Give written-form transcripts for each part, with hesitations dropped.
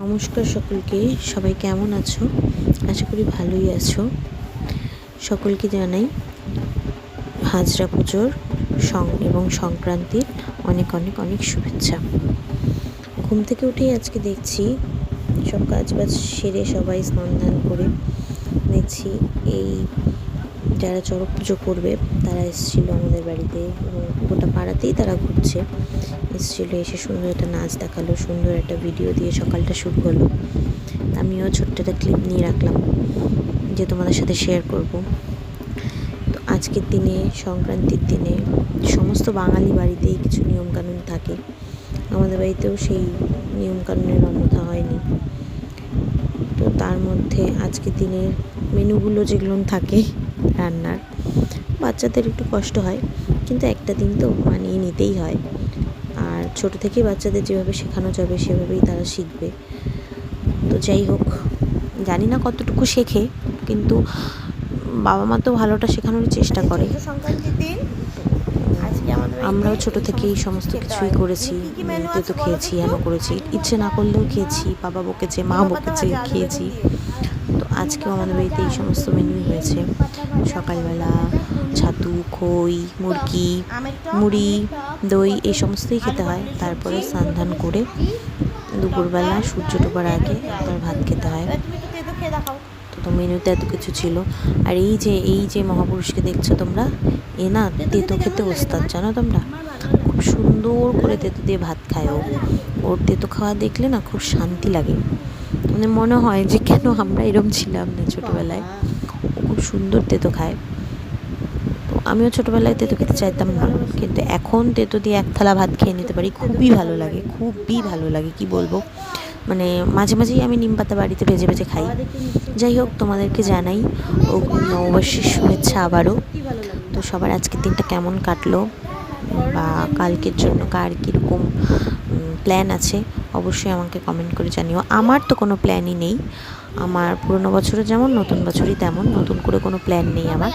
নমস্কার সকলকে, সবাই কেমন আছো? আশা করি ভালোই আছো। সকলকে জানাই হাজরা পুজোর এবং সংক্রান্তির অনেক অনেক অনেক শুভেচ্ছা। ঘুম থেকে উঠেই আজকে দেখছি সব কাজবাজ সেরে সবাই স্নান ধান করে দেখছি এই যারা চড়ক পুজো করবে তারা এসেছিলো আমাদের বাড়িতে এবং গোটা পাড়াতেই তারা ঘুরছে। এসেছিলো, এসে সুন্দর একটা নাচ দেখালো, সুন্দর একটা ভিডিও দিয়ে সকালটা শুরু হলো। আমিও ছোট্ট একটা ক্লিপ নিয়ে রাখলাম যে তোমাদের সাথে শেয়ার করব। তো আজকের দিনে, সংক্রান্তির দিনে সমস্ত বাঙালি বাড়িতেই কিছু নিয়মকানুন থাকে। আমাদের বাড়িতেও সেই নিয়মকানুনের অন্যথা হয়নি। তো তার মধ্যে আজকের দিনের মেনুগুলো যেগুলো থাকে রান্নার, বাচ্চাদের একটু কষ্ট হয়, কিন্তু একটা দিন তো মানিয়ে নিতেই হয়। আর ছোটো থেকেই বাচ্চাদের যেভাবে শেখানো যাবে সেভাবেই তারা শিখবে। তো যাই হোক, জানি না কতটুকু শেখে, কিন্তু বাবা মা তো ভালোটা শেখানোর চেষ্টা করে। আমরাও ছোটো থেকেই সমস্ত কিছুই করেছি, তেতো খেয়েছি, হেন করেছি, ইচ্ছে না করলেও খেয়েছি, বাবা বকেছে, মা বকেছে, খেয়েছি। তো আজকেও আমাদের বাড়িতে এই সমস্ত মেনুই হয়েছে। সকালবেলা ছাতু, খই, মুরগি, মুড়ি, দই এই সমস্তই খেতে হয়। তারপরে স্নান ধান করে দুপুরবেলা সূর্য ডোবার আগে একবার ভাত খেতে হয়। তো মেনুতে এত কিছু ছিল। আর এই যে মহাপুরুষকে দেখছো তোমরা, এ না তেতো খেতে ওস্তাদ, জানো তোমরা? খুব সুন্দর করে তেতো দিয়ে ভাত খায় ও। ওর তেতো খাওয়া দেখলে না খুব শান্তি লাগে, মানে মনে হয় যে কেন আমরা এরম ছিলাম না ছোটোবেলায়। ও খুব সুন্দর তেতো খায়। তো আমিও ছোটোবেলায় তেতো খেতে চাইতাম না, কিন্তু এখন তেতো দিয়ে এক থালা ভাত খেয়ে নিতে পারি, খুবই ভালো লাগে, খুবই ভালো লাগে, কি বলবো। মানে মাঝে মাঝেই আমি নিম পাতা বাড়িতে ভেজে ভেজে খাই। যাই হোক, তোমাদেরকে জানাই অগ্রিম নববর্ষের শুভেচ্ছা আবারও। তো সবার আজকের দিনটা কেমন কাটলো, বা কালকের জন্য কার কীরকম প্ল্যান আছে অবশ্যই আমাকে কমেন্ট করে জানিও। আমার তো কোনো প্ল্যানই নেই, আমার পুরনো বছরে যেমন নতুন বছরই তেমন, নতুন করে কোনো প্ল্যান নেই আমার।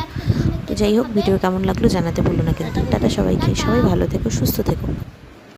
তো যাই হোক, ভিডিও কেমন লাগলো জানাতে ভুলো না কিন্তু। টাটা সবাইকে, সবাই ভালো থেকো, সুস্থ থেকো।